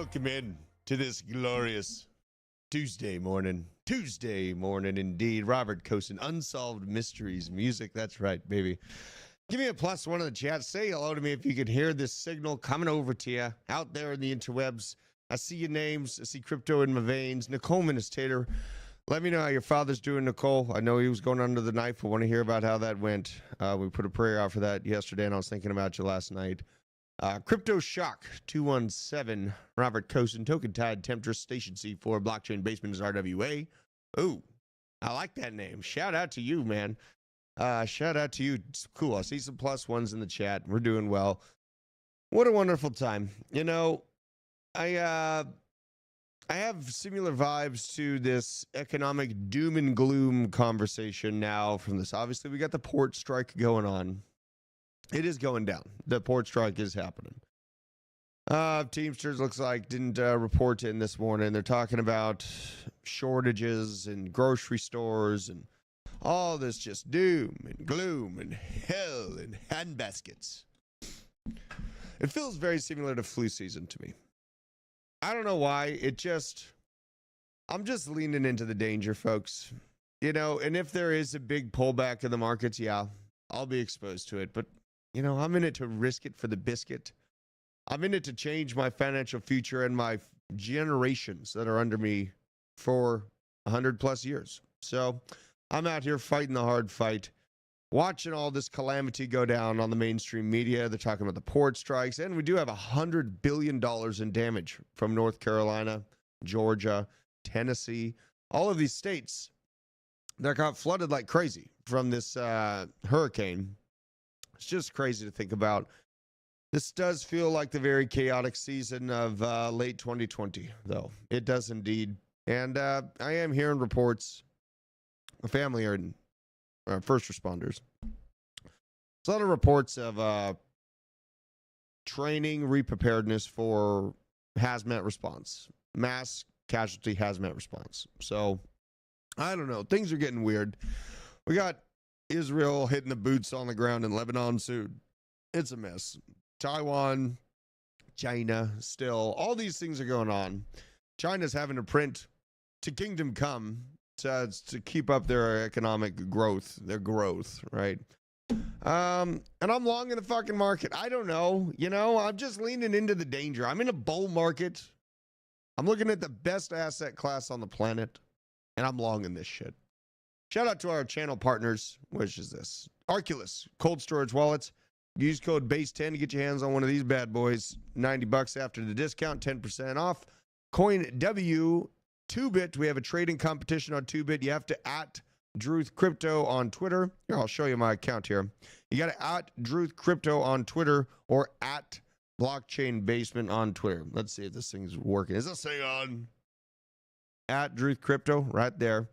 Welcome in to this glorious Tuesday morning. Tuesday morning, indeed. Robert Cosin, Unsolved Mysteries Music. That's right, baby. Give me a +1 in the chat. Say hello to me if you can hear this signal coming over to you out there in the interwebs. I see your names. I see crypto in my veins. Nicole Ministator. Let me know how your father's doing, Nicole. I know he was going under the knife. I want to hear about how that went. We put a prayer out for that yesterday, and I was thinking about you last night. Crypto Shock 217, Robert Cosin, Token Tide, Temptress, Station C4, Blockchain Basement is RWA. Ooh, I like that name. Shout out to you, man. Shout out to you. It's cool. I see some +1s in the chat. We're doing well. What a wonderful time. You know, I have similar vibes to this economic doom and gloom conversation now from this. Obviously, we got the port strike going on. It is going down. The port strike is happening. Teamsters looks like didn't report in this morning. They're talking about shortages in grocery stores and all this just doom and gloom and hell and handbaskets. It feels very similar to flu season to me. I don't know why. I'm just leaning into the danger, folks. You know, and if there is a big pullback in the markets, yeah, I'll be exposed to it. But you know, I'm in it to risk it for the biscuit. I'm in it to change my financial future and my generations that are under me for 100+ years. So I'm out here fighting the hard fight, watching all this calamity go down on the mainstream media. They're talking about the port strikes, and we do have $100 billion in damage from North Carolina, Georgia, Tennessee, all of these states that got flooded like crazy from this hurricane. It's just crazy to think about. This does feel like the very chaotic season of late 2020, though. It does indeed. And I am hearing reports. My family are first responders. There's a lot of reports of training, re-preparedness for hazmat response. Mass casualty hazmat response. So, I don't know. Things are getting weird. We got Israel hitting the boots on the ground in Lebanon soon. It's a mess. Taiwan, China, still. All these things are going on. China's having to print to kingdom come to keep up their economic growth, right? And I'm long in the fucking market. I don't know. You know, I'm just leaning into the danger. I'm in a bull market. I'm looking at the best asset class on the planet, and I'm long in this shit. Shout out to our channel partners, which is this. Arculus, cold storage wallets. Use code BASE10 to get your hands on one of these bad boys. $90 after the discount, 10% off. CoinW, 2Bit. We have a trading competition on 2Bit. You have to @Druth Crypto on Twitter. Here, I'll show you my account here. You got to @Druth Crypto on Twitter or @Blockchain Basement on Twitter. Let's see if this thing's working. Is this thing on? @Druth Crypto, right there.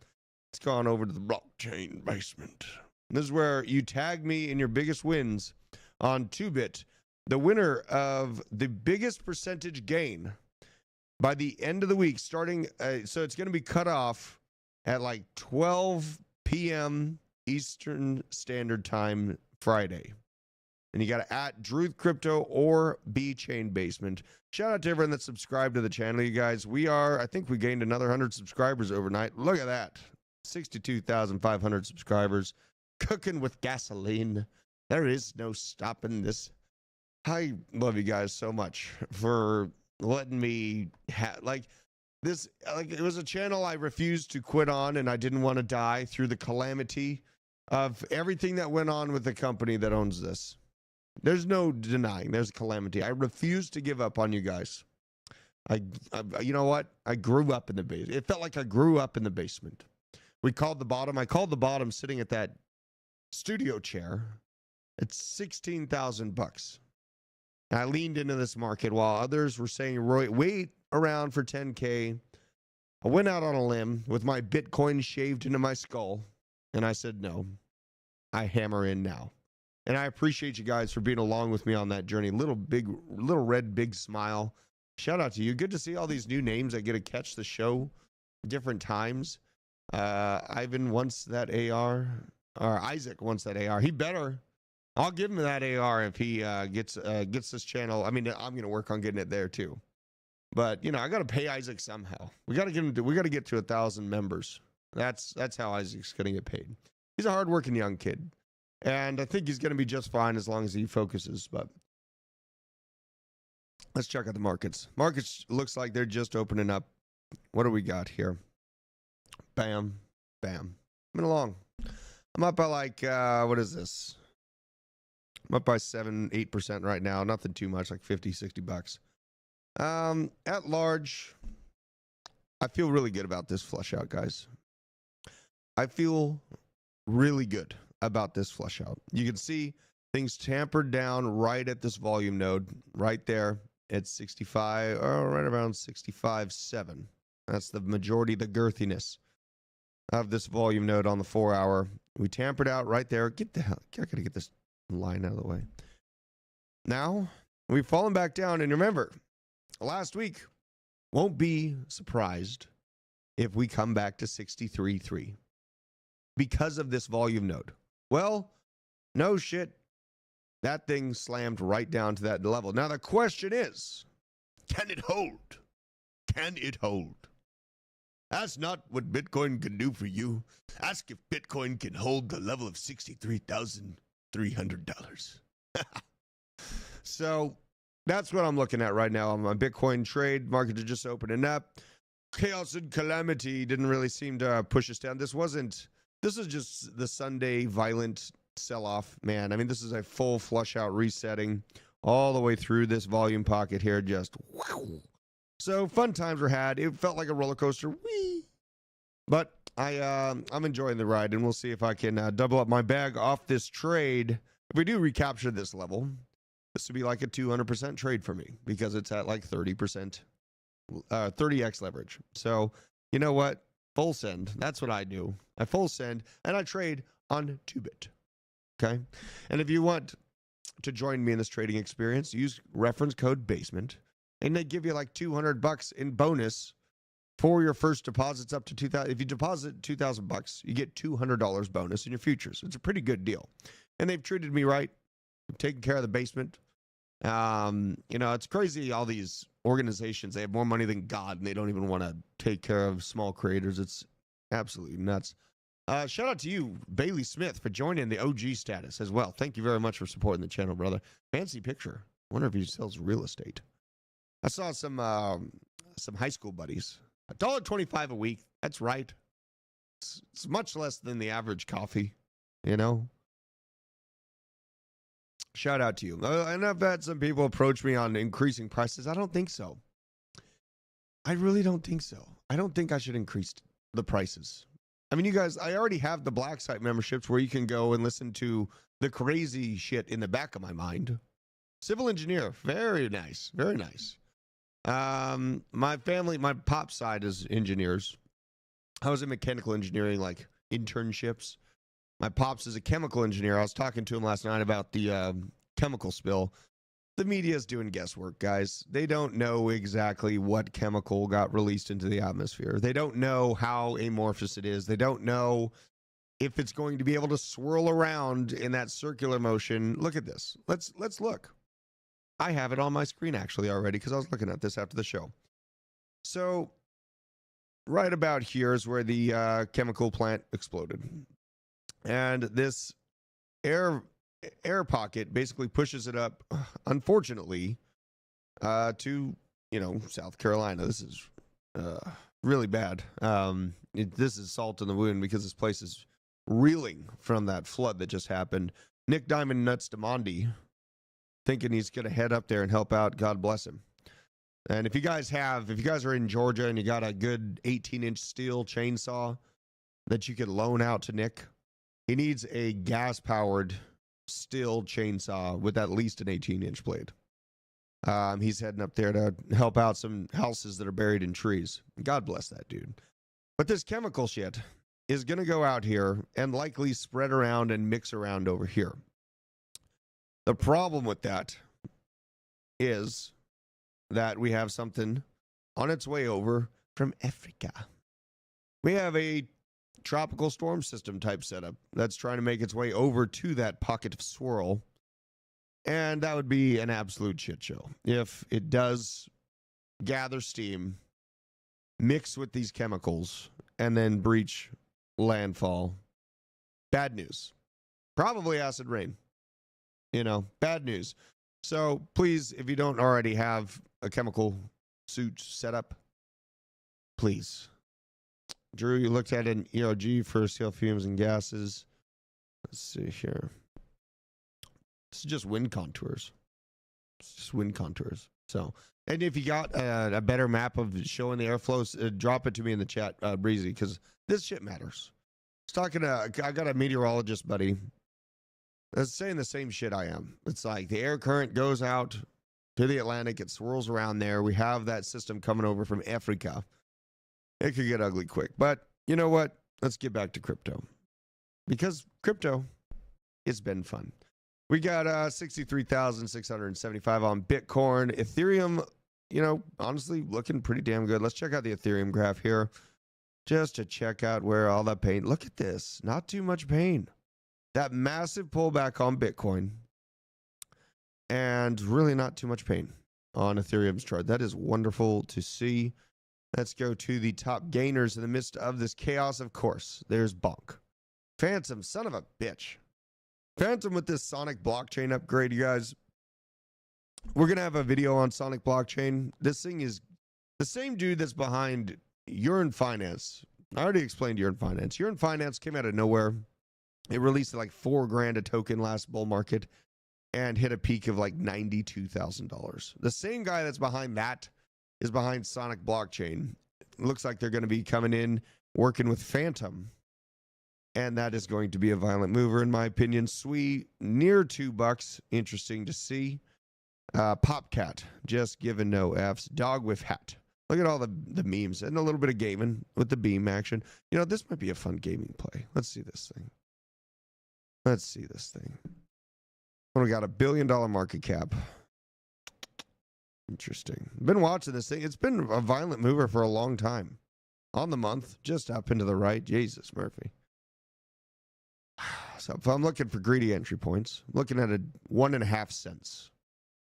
It's gone over to the Blockchain Basement. This is where you tag me in your biggest wins on 2Bit. The winner of the biggest percentage gain by the end of the week, starting, so it's going to be cut off at like 12 p.m. Eastern Standard Time Friday. And you got to @Druth Crypto or B-Chain Basement. Shout out to everyone that subscribed to the channel, you guys. I think we gained another 100 subscribers overnight. Look at that. 62,500 subscribers. Cooking with gasoline. There is no stopping this. I love you guys so much for letting me this. Like, it was a channel I refused to quit on, and I didn't want to die through the calamity of everything that went on with the company that owns this. There's no denying there's a calamity. I refuse to give up on you guys. You know what? I grew up in the basement. It felt like I grew up in the basement. We called the bottom. I called the bottom sitting at that studio chair. It's $16,000. I leaned into this market while others were saying, Roy, wait around for 10K. I went out on a limb with my Bitcoin shaved into my skull, and I said, no, I hammer in now. And I appreciate you guys for being along with me on that journey. Little red, big smile. Shout out to you. Good to see all these new names that get to catch the show different times. Ivan wants that AR, or Isaac wants that AR. He better. I'll give him that AR if he gets this channel. I mean, I'm going to work on getting it there too. But you know, I got to pay Isaac somehow. We got to get him. We got to get to 1,000 members. That's how Isaac's going to get paid. He's a hardworking young kid, and I think he's going to be just fine as long as he focuses. But let's check out the markets. Markets looks like they're just opening up. What do we got here? Bam, bam. Moving along. I'm up by like what is this? I'm up by 7-8% right now. Nothing too much, like $50-$60. At large, I feel really good about this flush out, guys. I feel really good about this flush out. You can see things tampered down right at this volume node, right there at 65, or right around 65.7. That's the majority, the girthiness of this volume node on the 4-hour. We tampered out right there. Get the hell, I gotta get this line out of the way. Now, we've fallen back down, and remember, last week, won't be surprised if we come back to 63.3 because of this volume node. Well, no shit. That thing slammed right down to that level. Now, the question is, can it hold? Can it hold? That's not what Bitcoin can do for you. Ask if Bitcoin can hold the level of $63,300. So that's what I'm looking at right now on my Bitcoin trade. Market is just opening up. Chaos and calamity didn't really seem to push us down. This is just the Sunday violent sell-off, man. I mean, this is a full flush out resetting all the way through this volume pocket here. Just wow. So fun times were had. It felt like a roller coaster. Whee! But I'm enjoying the ride, and we'll see if I can double up my bag off this trade. If we do recapture this level, this would be like a 200% trade for me because it's at like 30%, 30x leverage. So you know what? Full send. That's what I do. I full send, and I trade on 2bit. Okay? And if you want to join me in this trading experience, use reference code BASEMENT. And they give you like $200 in bonus for your first deposits up to $2,000. If you deposit $2,000, you get $200 bonus in your futures. It's a pretty good deal. And they've treated me right. They've taken care of the basement. You know, it's crazy. All these organizations, they have more money than God, and they don't even want to take care of small creators. It's absolutely nuts. Shout out to you, Bailey Smith, for joining the OG status as well. Thank you very much for supporting the channel, brother. Fancy picture. I wonder if he sells real estate. I saw some high school buddies. $1.25 a week. That's right. It's much less than the average coffee, you know. Shout out to you. And I've had some people approach me on increasing prices. I don't think so. I really don't think so. I don't think I should increase the prices. I mean, you guys, I already have the Black Site memberships where you can go and listen to the crazy shit in the back of my mind. Civil engineer, very nice, very nice. My family, my pop side is engineers. I was in mechanical engineering, like internships. My pops is a chemical engineer. I was talking to him last night about the chemical spill. The media is doing guesswork, guys. They don't know exactly what chemical got released into the atmosphere. They don't know how amorphous it is. They don't know if it's going to be able to swirl around in that circular motion. Look at this. Let's look. I have it on my screen actually already because I was looking at this after the show. So right about here is where the chemical plant exploded. And this air pocket basically pushes it up, unfortunately, to, you know, South Carolina. This is really bad. This is salt in the wound because this place is reeling from that flood that just happened. Nick Diamond Nuts DeMondi thinking he's going to head up there and help out. God bless him. And if you guys are in Georgia and you got a good 18-inch steel chainsaw that you could loan out to Nick, he needs a gas-powered steel chainsaw with at least an 18-inch blade. He's heading up there to help out some houses that are buried in trees. God bless that dude. But this chemical shit is going to go out here and likely spread around and mix around over here. The problem with that is that we have something on its way over from Africa. We have a tropical storm system type setup that's trying to make its way over to that pocket of swirl. And that would be an absolute shit show if it does gather steam, mix with these chemicals, and then breach landfall. Bad news. Probably acid rain. Bad news. So please, if you don't already have a chemical suit set up, please. Drew, you looked at an ERG for seal fumes and gases. Let's see here. This is just wind contours. It's just wind contours. So, and if you got a better map of showing the airflows, drop it to me in the chat, Breezy, because this shit matters. I got a meteorologist buddy that's saying the same shit I am. It's like the air current goes out to the Atlantic, it swirls around there. We have that system coming over from Africa. It could get ugly quick. But you know what? Let's get back to crypto. Because crypto, it's been fun. We got 63,675 on Bitcoin. Ethereum, honestly, looking pretty damn good. Let's check out the Ethereum graph here. Just to check out where all that pain. Look at this. Not too much pain. That massive pullback on Bitcoin. And really not too much pain on Ethereum's chart. That is wonderful to see. Let's go to the top gainers in the midst of this chaos, of course. There's Bonk. Phantom, son of a bitch. Phantom with this Sonic blockchain upgrade, you guys. We're going to have a video on Sonic blockchain. This thing is the same dude that's behind Urine Finance. I already explained Urine Finance. Urine Finance came out of nowhere. It released like $4,000 a token last bull market and hit a peak of like $92,000. The same guy that's behind that is behind Sonic blockchain. It looks like they're going to be coming in working with Phantom. And that is going to be a violent mover, in my opinion. Sui, near $2. Interesting to see. Popcat, just giving no Fs. Dog with hat. Look at all the memes and a little bit of gaming with the beam action. This might be a fun gaming play. Let's see this thing. Well, we got $1 billion market cap. Interesting. Been watching this thing. It's been a violent mover for a long time. On the month, just up into the right. Jesus, Murphy. So if I'm looking for greedy entry points, I'm looking at 1.5 cents.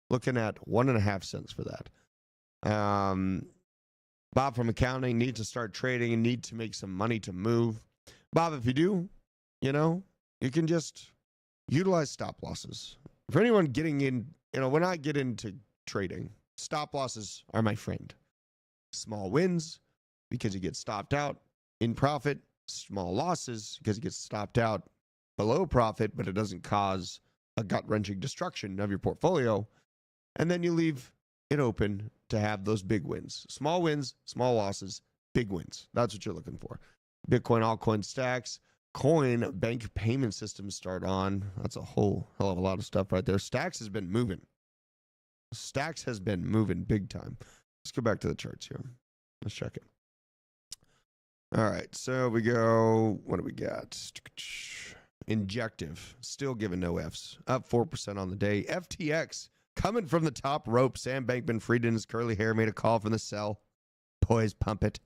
Looking at 1.5 cents for that. Bob from accounting, need to start trading and need to make some money to move. Bob, if you do, you can just utilize stop losses. For anyone getting in, when I get into trading, stop losses are my friend. Small wins because you get stopped out in profit. Small losses because you get stopped out below profit, but it doesn't cause a gut-wrenching destruction of your portfolio. And then you leave it open to have those big wins, small losses, big wins. That's what you're looking for. Bitcoin, altcoin stacks, coin bank payment systems start on. That's a whole hell of a lot of stuff right there. Stacks has been moving. Stacks has been moving big time. Let's go back to the charts here. Let's check it. All right, so we go, what do we got? Injective, still giving no Fs. Up 4% on the day. FTX, coming from the top rope. Sam Bankman-Fried in his curly hair made a call from the cell. Boys, pump it.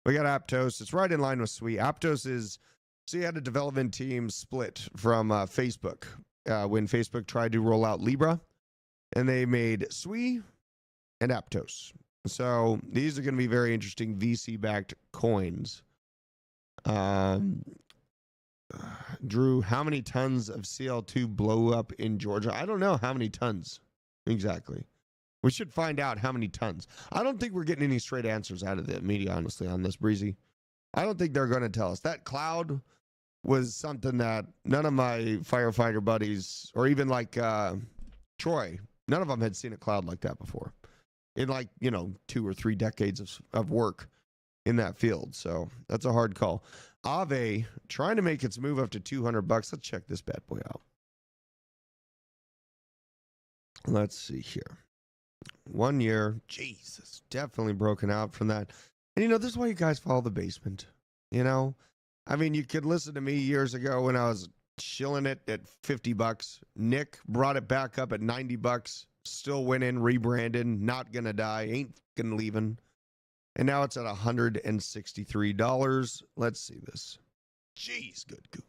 We got Aptos. It's right in line with Sui. Aptos is, so you had a development team split from Facebook when Facebook tried to roll out Libra. And they made Sui and Aptos. So these are going to be very interesting VC-backed coins. Drew, how many tons of CL2 blow up in Georgia? I don't know how many tons exactly. We should find out how many tons. I don't think we're getting any straight answers out of the media, honestly, on this, Breezy. I don't think they're going to tell us. That cloud was something that none of my firefighter buddies, or even like Troy, none of them had seen a cloud like that before. In 2 or 3 decades of work in that field. So that's a hard call. Aave trying to make its move up to $200. Let's check this bad boy out. Let's see here. 1 year. Jesus. Definitely broken out from that. And this is why you guys follow the basement. I mean, you could listen to me years ago when I was chilling it at $50. Nick brought it back up at $90. Still went in, rebranded, not gonna die, ain't gonna leaving. And now it's at $163. Let's see this. Jeez, good Google.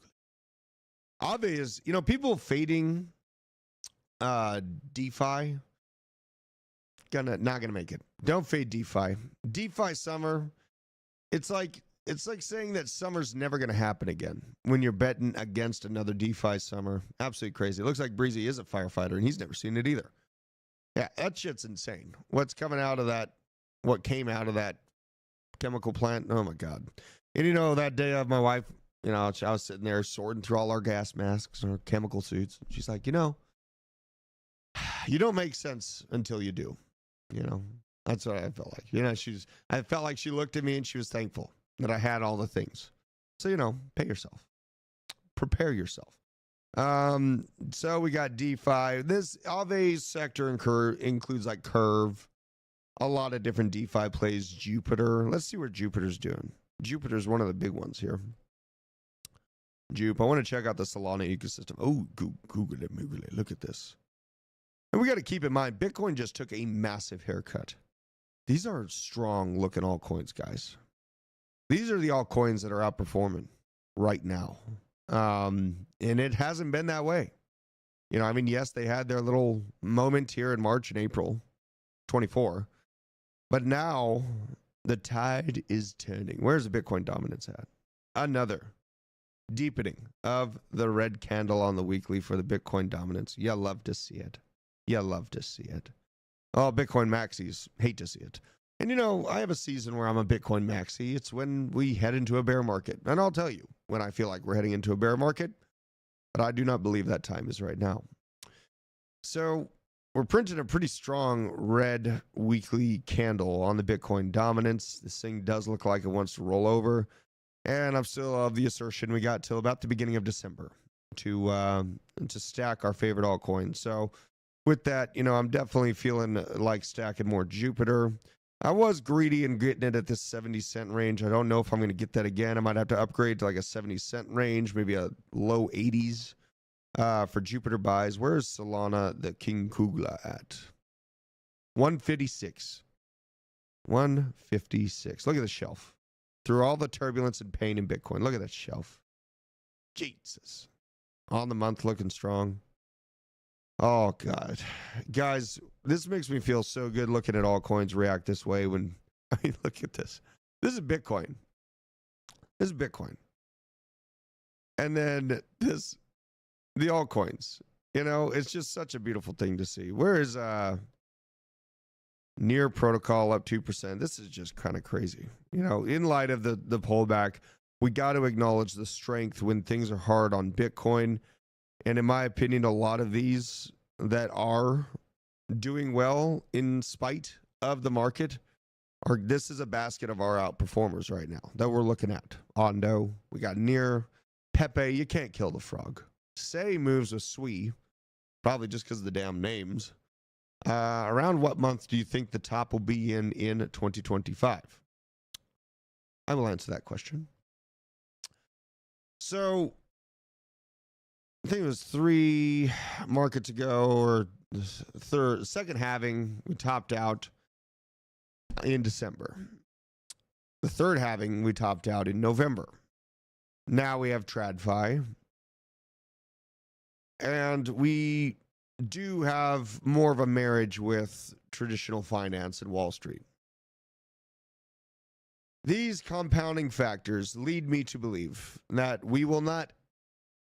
Aave is, people fading DeFi. not gonna make it. Don't fade DeFi. DeFi summer. It's like saying that summer's never gonna happen again when you're betting against another DeFi summer. Absolutely crazy. It looks like Breezy is a firefighter and he's never seen it either. Yeah, that shit's insane. What's coming out of that? What came out of that chemical plant? Oh my God. And you know, that day of my wife, you know, I was sitting there sorting through all our gas masks and our chemical suits. She's like, you know, you don't make sense until you do. You know, that's what I felt like. You know, I felt like she looked at me and she was thankful that I had all the things. So, you know, pay yourself. Prepare yourself. So we got DeFi. This Aave sector includes like Curve, a lot of different DeFi plays. Jupiter. Let's see what Jupiter's doing. Jupiter's one of the big ones here. Jupe. I want to check out the Solana ecosystem. Oh, Google it. Look at this. And we got to keep in mind, Bitcoin just took a massive haircut. These are strong looking altcoins, guys. These are the altcoins that are outperforming right now. And it hasn't been that way. You know, I mean, yes, they had their little moment here in March and April 24. But now the tide is turning. Where's the Bitcoin dominance at? Another deepening of the red candle on the weekly for the Bitcoin dominance. You love to see it. You love to see it. Oh, Bitcoin maxis. Hate to see it. And you know, I have a season where I'm a Bitcoin maxi. It's when we head into a bear market. And I'll tell you when I feel like we're heading into a bear market. But I do not believe that time is right now. So we're printing a pretty strong red weekly candle on the Bitcoin dominance. This thing does look like it wants to roll over. And I'm still of the assertion we got till about the beginning of December to stack our favorite altcoins. So with that, you know, I'm definitely feeling like stacking more Jupiter. I was greedy and getting it at this 70-cent range. I don't know if I'm going to get that again. I might have to upgrade to like a 70-cent range, maybe a low 80s for Jupiter buys. Where's Solana, the King Kugla at? 156. 156. Look at the shelf. Through all the turbulence and pain in Bitcoin, look at that shelf. Jesus. On the month looking strong. Oh, God. Guys, this makes me feel so good looking at altcoins react this way when, I mean, look at this. This is Bitcoin. This is Bitcoin. And then the altcoins. You know, it's just such a beautiful thing to see. Where is Near Protocol up 2%? This is just kind of crazy. You know, in light of the pullback, we got to acknowledge the strength when things are hard on Bitcoin. And in my opinion, a lot of these that are doing well in spite of the market this is a basket of our outperformers right now that we're looking at. Ondo, we got Near, Pepe, you can't kill the frog. Say moves with Sui, probably just because of the damn names. Around what month do you think the top will be in 2025? I will answer that question. So, I think it was 3 markets ago, or second halving, we topped out in December. The third halving, we topped out in November. Now we have TradFi. And we do have more of a marriage with traditional finance and Wall Street. These compounding factors lead me to believe that we will not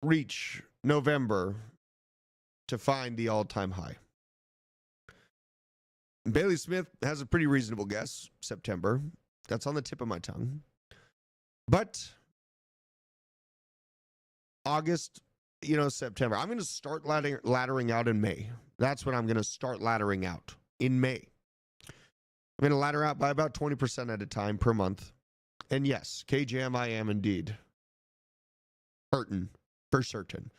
reach November to find the all-time high. Bailey Smith has a pretty reasonable guess, September. That's on the tip of my tongue. But August, September. I'm going to start laddering out in May. That's when I'm going to start laddering out, in May. I'm going to ladder out by about 20% at a time per month. And yes, KJM, I am indeed hurting for certain.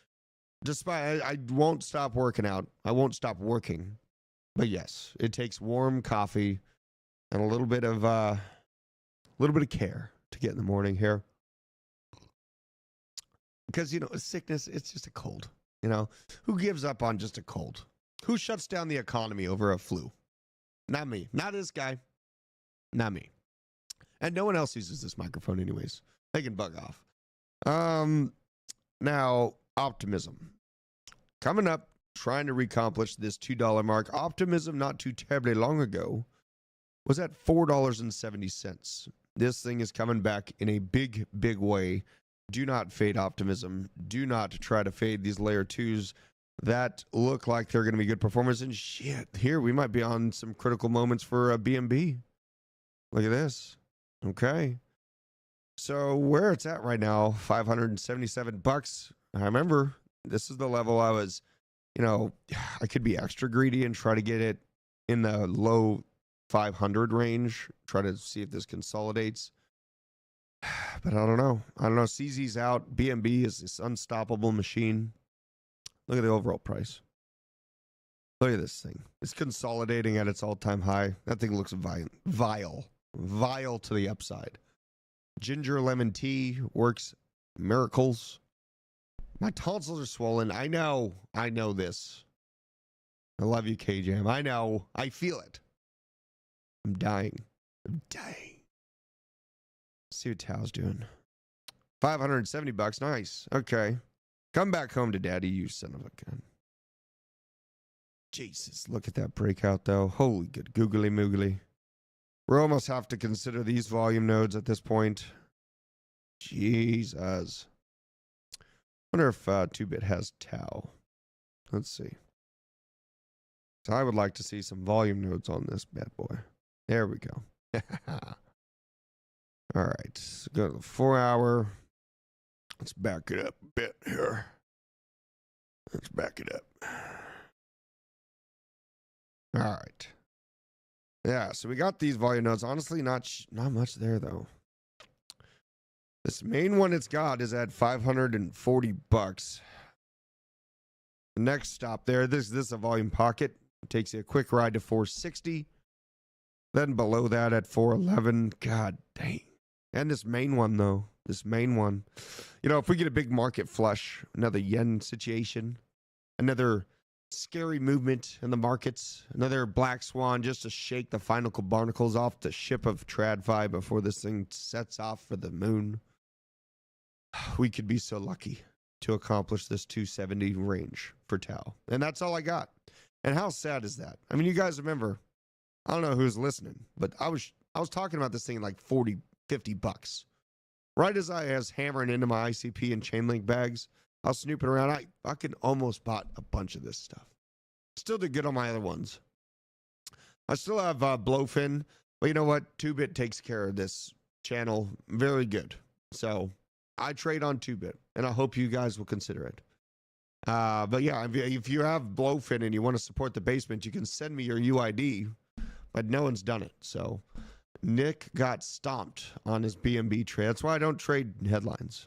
Despite, I won't stop working out. I won't stop working. But yes, it takes warm coffee and a little bit of care to get in the morning here. Because, sickness, it's just a cold. Who gives up on just a cold? Who shuts down the economy over a flu? Not me. Not this guy. Not me. And no one else uses this microphone anyways. They can bug off. Now, optimism. Coming up trying to accomplish this $2 mark. Optimism not too terribly long ago was at $4.70. This thing is coming back in a big, big way. Do not fade optimism. Do not try to fade these layer 2s that look like they're going to be good performers. And shit, here we might be on some critical moments for a BNB. Look at this. Okay. So where it's at right now, $577. I remember this is the level I was, I could be extra greedy and try to get it in the low 500 range. Try to see if this consolidates. But I don't know. CZ's out. BNB is this unstoppable machine. Look at the overall price. Look at this thing. It's consolidating at its all-time high. That thing looks vile to the upside. Ginger lemon tea works miracles. My tonsils are swollen. I know this. I love you, K-Jam. I know. I feel it. I'm dying. See what Tao's doing. $570. Nice. Okay. Come back home to daddy, you son of a gun. Jesus, look at that breakout, though. Holy good googly moogly. We almost have to consider these volume nodes at this point. Jesus. Wonder if 2-bit has Tau. Let's see. So I would like to see some volume nodes on this bad boy. There we go. All right. Let's go to the 4-hour. Let's back it up a bit here. Let's back it up. All right. Yeah, so we got these volume nodes. Honestly, not much there, though. This main one it's got is at $540. The next stop there, this is a volume pocket. It takes you a quick ride to 460. Then below that at 411. God dang. And this main one, though. This main one. If we get a big market flush, another yen situation, another scary movement in the markets, another black swan just to shake the final barnacles off the ship of TradFi before this thing sets off for the moon. We could be so lucky to accomplish this 270 range for Tau. And that's all I got. And how sad is that? I mean, you guys remember, I don't know who's listening, but I was talking about this thing like $40-$50. Right as I was hammering into my ICP and Chainlink bags, I was snooping around. I fucking almost bought a bunch of this stuff. Still did good on my other ones. I still have Blowfin, but you know what? 2-bit takes care of this channel very good. So I trade on 2-bit, and I hope you guys will consider it. But yeah, if you have Blowfin and you want to support the basement, you can send me your UID, but no one's done it. So Nick got stomped on his BNB trade. That's why I don't trade headlines.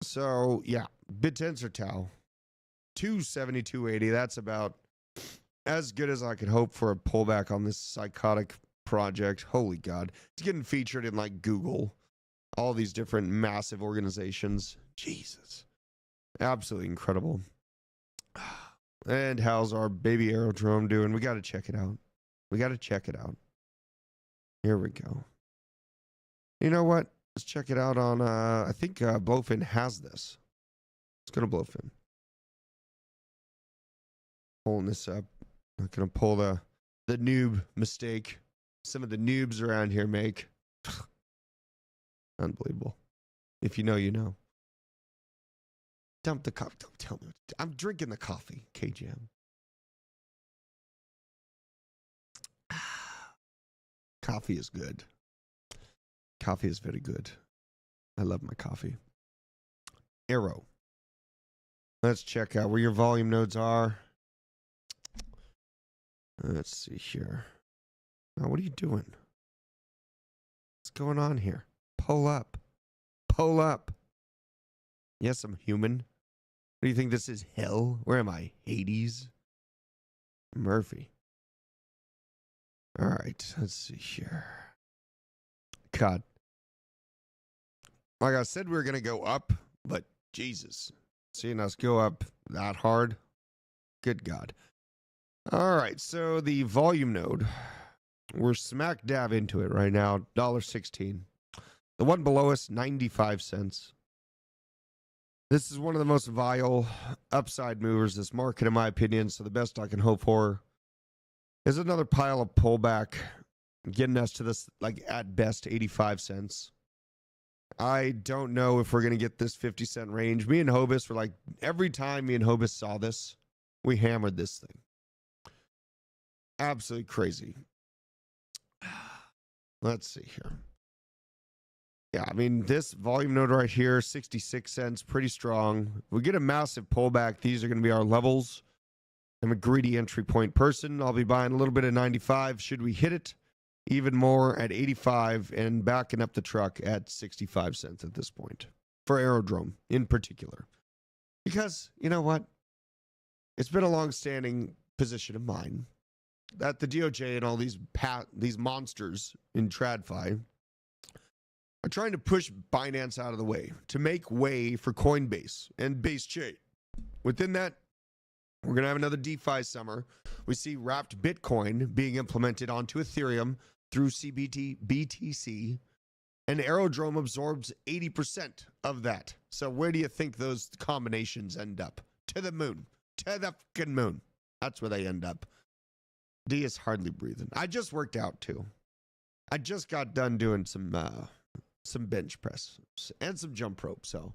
So yeah, BitTensor Tau, 270, 280. That's about as good as I could hope for a pullback on this psychotic project. Holy God. It's getting featured in like Google, all these different massive organizations. Jesus. Absolutely incredible. And how's our baby aerodrome doing? We got to check it out. Here we go. You know what? Let's check it out on, I think Blowfin has this. Let's go to Blowfin. Pulling this up. I'm not going to pull the noob mistake some of the noobs around here make. Unbelievable. If you know, you know. Dump the coffee. Don't tell me. I'm drinking the coffee, KJM. Coffee is good. Coffee is very good. I love my coffee. Arrow. Let's check out where your volume nodes are. Let's see here. Now, what are you doing? What's going on here? Pull up. Pull up. Yes, I'm human. What do you think this is? Hell? Where am I? Hades? Murphy. All right. Let's see here. God. Like I said, we were going to go up, but Jesus. Seeing us go up that hard. Good God. All right. So the volume node. We're smack dab into it right now. $1.16. The one below us, 95 cents. This is one of the most vile upside movers this market, in my opinion. So the best I can hope for is another pile of pullback, getting us to this, like, at best 85 cents. I don't know if we're going to get this 50-cent range. Me and Hobus were like, every time me and Hobus saw this, we hammered this thing. Absolutely crazy. Let's see here. Yeah, I mean, this volume node right here, 66 cents, pretty strong. If we get a massive pullback, these are going to be our levels. I'm a greedy entry point person. I'll be buying a little bit of 95. Should we hit it? Even more at 85 and backing up the truck at 65 cents at this point. For Aerodrome in particular. Because, you know what? It's been a long-standing position of mine that the DOJ and all these monsters in TradFi are trying to push Binance out of the way to make way for Coinbase and Base Chain. Within that, we're going to have another DeFi summer. We see wrapped Bitcoin being implemented onto Ethereum through BTC, and Aerodrome absorbs 80% of that. So where do you think those combinations end up? To the moon. To the fucking moon. That's where they end up. D is hardly breathing. I just worked out too. I just got done doing some bench press and some jump rope. So,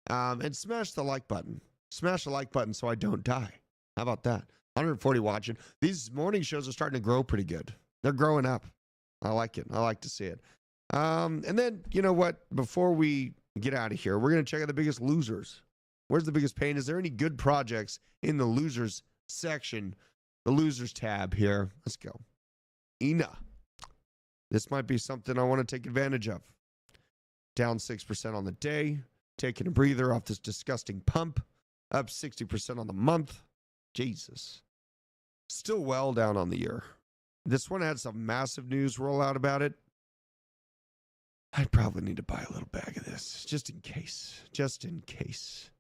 and smash the like button. Smash the like button so I don't die. How about that? 140 watching. These morning shows are starting to grow pretty good. They're growing up. I like it. I like to see it. And then, you know what? Before we get out of here, we're going to check out the biggest losers. Where's the biggest pain? Is there any good projects in the losers section? The losers tab here. Let's go. ENA. This might be something I want to take advantage of. Down 6% on the day. Taking a breather off this disgusting pump. Up 60% on the month. Jesus. Still well down on the year. This one had some massive news roll out about it. I probably need to buy a little bag of this. Just in case. Just in case.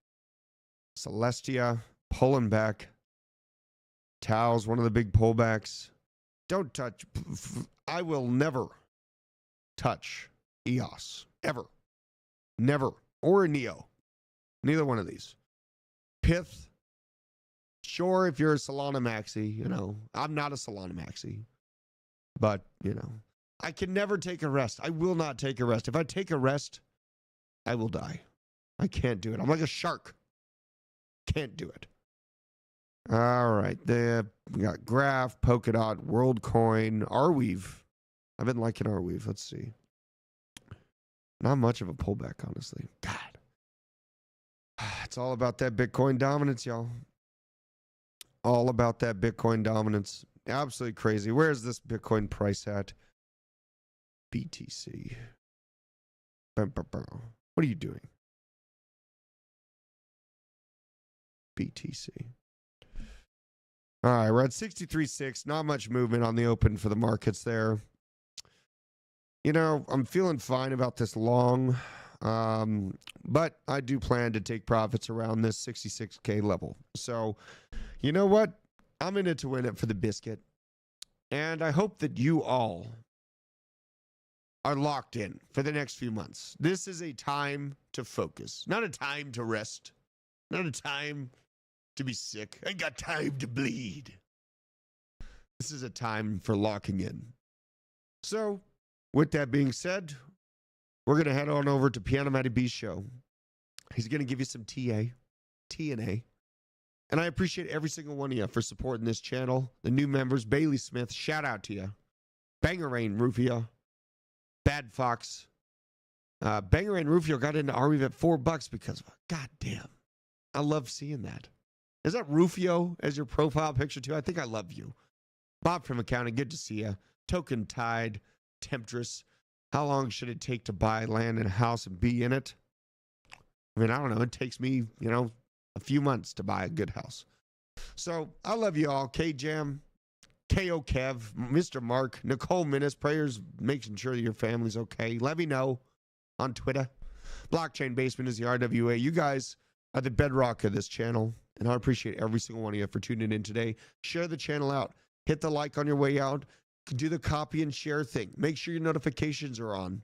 Celestia. Pulling back. Tao's one of the big pullbacks. Don't touch. I will never touch EOS. Ever. Never. Or a Neo. Neither one of these. Pith. Sure, if you're a Solana maxi, you know. I'm not a Solana maxi. But, you know. I can never take a rest. I will not take a rest. If I take a rest, I will die. I can't do it. I'm like a shark. Can't do it. All right. We got Graph, Polkadot, WorldCoin, Arweave. I've been liking Arweave. Let's see. Not much of a pullback, honestly. God. It's all about that Bitcoin dominance, y'all. All about that Bitcoin dominance. Absolutely crazy. Where's this Bitcoin price at? BTC. What are you doing? BTC. All right, we're at 63.6. Not much movement on the open for the markets there. You know, I'm feeling fine about this long, but I do plan to take profits around this 66K level. So, you know what? I'm in it to win it for the biscuit. And I hope that you all are locked in for the next few months. This is a time to focus, not a time to rest, not a time to be sick. I ain't got time to bleed. This is a time for locking in. So, with that being said, we're going to head on over to Piano Matty B's show. He's going to give you some TNA. And I appreciate every single one of you for supporting this channel. The new members, Bailey Smith, shout out to you. Bangarang Rufio, Bad Fox. Bangarang Rufio got into Arweave at $4 because of it. God damn. I love seeing that. Is that Rufio as your profile picture too? I think I love you. Bob from accounting, good to see you. Token Tide, Temptress. How long should it take to buy land and a house and be in it? I mean, I don't know. It takes me, you know, a few months to buy a good house. So I love you all. K-Jam, KO Kev, Mr. Mark, Nicole Minnis, prayers making sure that your family's okay. Let me know on Twitter. Blockchain Basement is the RWA. You guys are the bedrock of this channel, and I appreciate every single one of you for tuning in today. Share the channel out. Hit the like on your way out. Do the copy and share thing. Make sure your notifications are on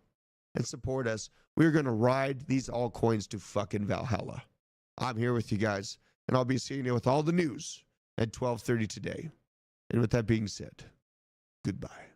and support us. We're going to ride these altcoins to fucking Valhalla. I'm here with you guys, and I'll be seeing you with all the news at 12:30 today. And with that being said, goodbye.